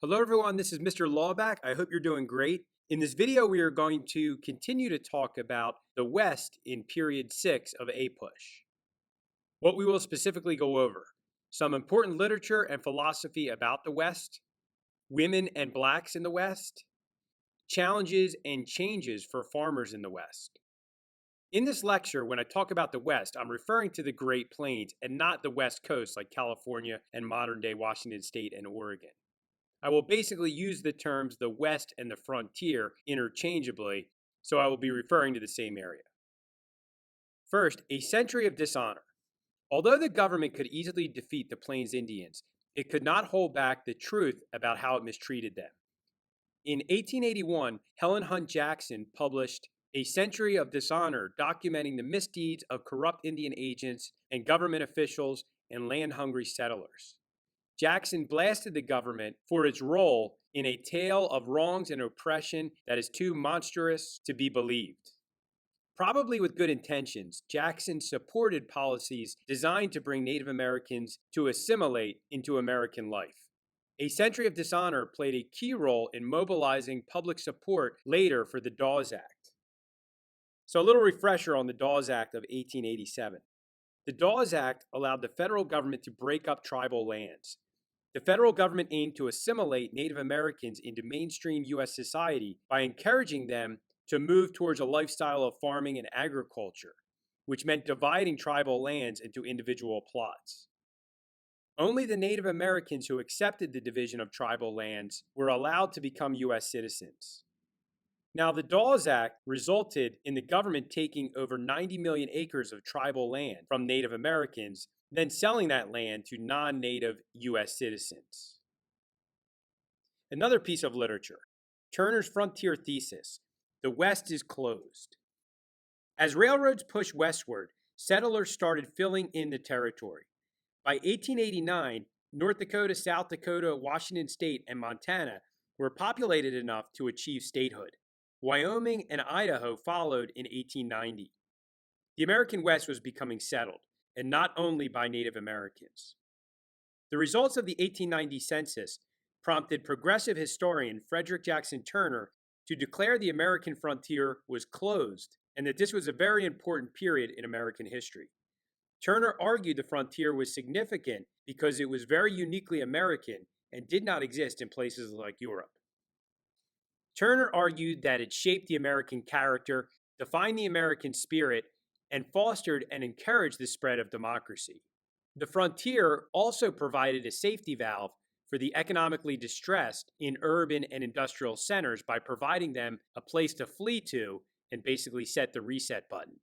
Hello everyone, this is Mr. Lawback. I hope you're doing great. In this video, we are going to continue to talk about the West in period 6 of APUSH. What we will specifically go over: some important literature and philosophy about the West, women and blacks in the West, challenges and changes for farmers in the West. In this lecture, when I talk about the West, I'm referring to the Great Plains and not the West Coast like California and modern-day Washington State and Oregon. I will basically use the terms the West and the frontier interchangeably, so I will be referring to the same area. First, a century of dishonor. Although the government could easily defeat the Plains Indians, it could not hold back the truth about how it mistreated them. In 1881, Helen Hunt Jackson published A Century of Dishonor, documenting the misdeeds of corrupt Indian agents and government officials and land-hungry settlers. Jackson blasted the government for its role in a tale of wrongs and oppression that is too monstrous to be believed. Probably with good intentions, Jackson supported policies designed to bring Native Americans to assimilate into American life. A Century of Dishonor played a key role in mobilizing public support later for the Dawes Act. So a little refresher on the Dawes Act of 1887. The Dawes Act allowed the federal government to break up tribal lands. The federal government aimed to assimilate Native Americans into mainstream U.S. society by encouraging them to move towards a lifestyle of farming and agriculture, which meant dividing tribal lands into individual plots. Only the Native Americans who accepted the division of tribal lands were allowed to become U.S. citizens. Now, the Dawes Act resulted in the government taking over 90 million acres of tribal land from Native Americans, then selling that land to non-native U.S. citizens. Another piece of literature, Turner's Frontier Thesis, The West is Closed. As railroads pushed westward, settlers started filling in the territory. By 1889, North Dakota, South Dakota, Washington State, and Montana were populated enough to achieve statehood. Wyoming and Idaho followed in 1890. The American West was becoming settled, and not only by Native Americans. The results of the 1890 census prompted progressive historian Frederick Jackson Turner to declare the American frontier was closed and that this was a very important period in American history. Turner argued the frontier was significant because it was very uniquely American and did not exist in places like Europe. Turner argued that it shaped the American character, defined the American spirit, and fostered and encouraged the spread of democracy. The frontier also provided a safety valve for the economically distressed in urban and industrial centers by providing them a place to flee to and basically set the reset button.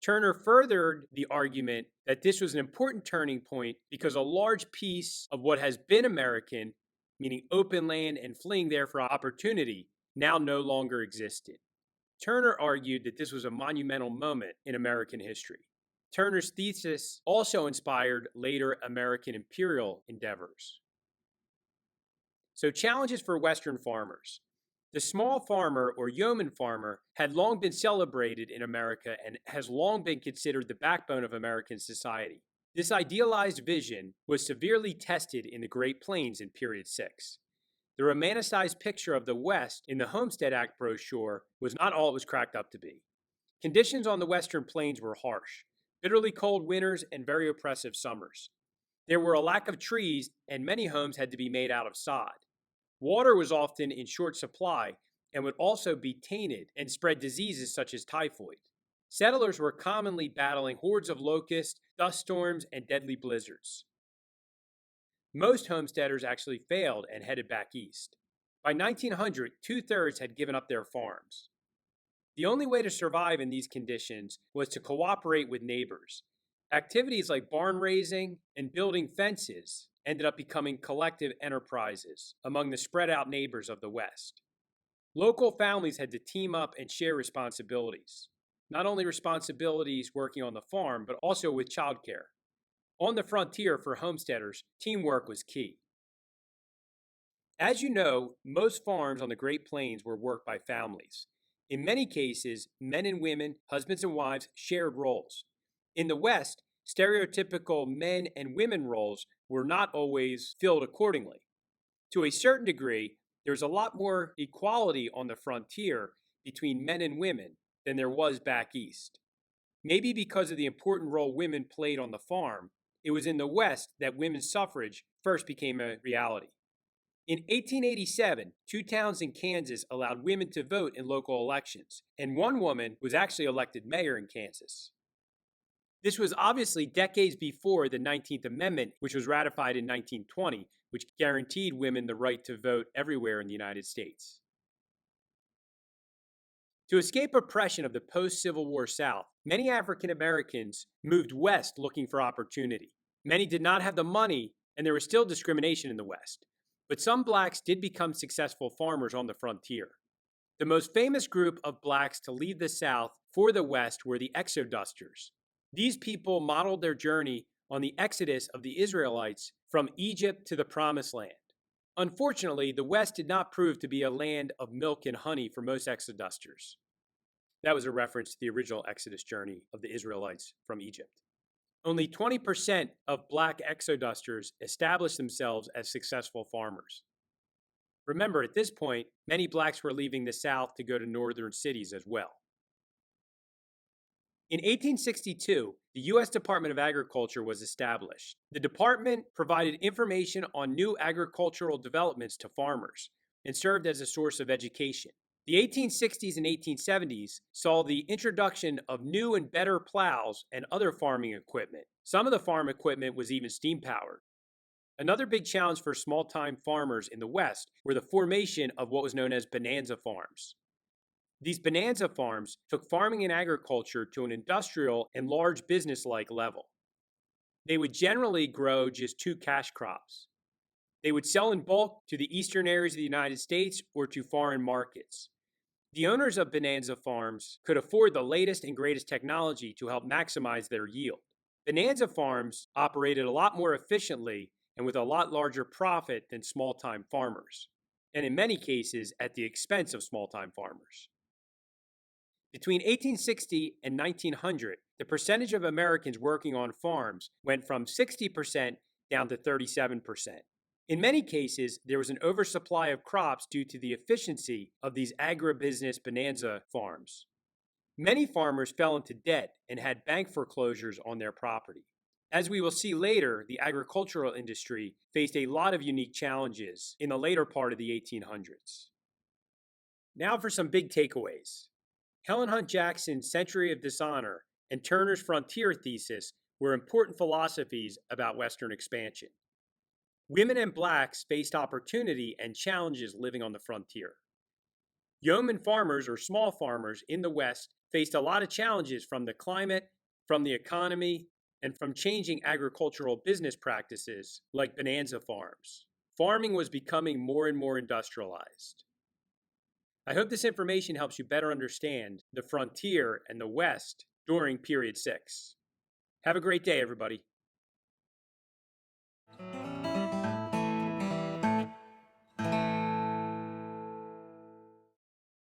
Turner furthered the argument that this was an important turning point because a large piece of what has been American, meaning open land and fleeing there for opportunity, now no longer existed. Turner argued that this was a monumental moment in American history. Turner's thesis also inspired later American imperial endeavors. So, challenges for Western farmers. The small farmer or yeoman farmer had long been celebrated in America and has long been considered the backbone of American society. This idealized vision was severely tested in the Great Plains in period 6. The romanticized picture of the West in the Homestead Act brochure was not all it was cracked up to be. Conditions on the Western Plains were harsh, bitterly cold winters and very oppressive summers. There were a lack of trees, and many homes had to be made out of sod. Water was often in short supply and would also be tainted and spread diseases such as typhoid. Settlers were commonly battling hordes of locusts, dust storms, and deadly blizzards. Most homesteaders actually failed and headed back east. By 1900, 2/3 had given up their farms. The only way to survive in these conditions was to cooperate with neighbors. Activities like barn raising and building fences ended up becoming collective enterprises among the spread out neighbors of the West. Local families had to team up and share responsibilities. Not only responsibilities working on the farm, but also with childcare. On the frontier for homesteaders, teamwork was key. As you know, most farms on the Great Plains were worked by families. In many cases, men and women, husbands and wives, shared roles. In the West, stereotypical men and women roles were not always filled accordingly. To a certain degree, there's a lot more equality on the frontier between men and women than there was back east. Maybe because of the important role women played on the farm, it was in the West that women's suffrage first became a reality. In 1887, 2 towns in Kansas allowed women to vote in local elections, and one woman was actually elected mayor in Kansas. This was obviously decades before the 19th Amendment, which was ratified in 1920, which guaranteed women the right to vote everywhere in the United States. To escape oppression of the post-Civil War South, many African Americans moved west looking for opportunity. Many did not have the money, and there was still discrimination in the West. But some blacks did become successful farmers on the frontier. The most famous group of blacks to leave the South for the West were the Exodusters. These people modeled their journey on the exodus of the Israelites from Egypt to the Promised Land. Unfortunately, the West did not prove to be a land of milk and honey for most Exodusters. That was a reference to the original Exodus journey of the Israelites from Egypt. Only 20% of black Exodusters established themselves as successful farmers. Remember, at this point, many blacks were leaving the South to go to northern cities as well. In 1862, the U.S. Department of Agriculture was established. The department provided information on new agricultural developments to farmers and served as a source of education. The 1860s and 1870s saw the introduction of new and better plows and other farming equipment. Some of the farm equipment was even steam-powered. Another big challenge for small-time farmers in the West were the formation of what was known as bonanza farms. These bonanza farms took farming and agriculture to an industrial and large business-like level. They would generally grow just 2 cash crops. They would sell in bulk to the eastern areas of the United States or to foreign markets. The owners of bonanza farms could afford the latest and greatest technology to help maximize their yield. Bonanza farms operated a lot more efficiently and with a lot larger profit than small-time farmers, and in many cases at the expense of small-time farmers. Between 1860 and 1900, the percentage of Americans working on farms went from 60% down to 37%. In many cases, there was an oversupply of crops due to the efficiency of these agribusiness bonanza farms. Many farmers fell into debt and had bank foreclosures on their property. As we will see later, the agricultural industry faced a lot of unique challenges in the later part of the 1800s. Now for some big takeaways. Helen Hunt Jackson's Century of Dishonor and Turner's Frontier Thesis were important philosophies about Western expansion. Women and blacks faced opportunity and challenges living on the frontier. Yeoman farmers or small farmers in the West faced a lot of challenges from the climate, from the economy, and from changing agricultural business practices like bonanza farms. Farming was becoming more and more industrialized. I hope this information helps you better understand the frontier and the West during Period 6. Have a great day, everybody.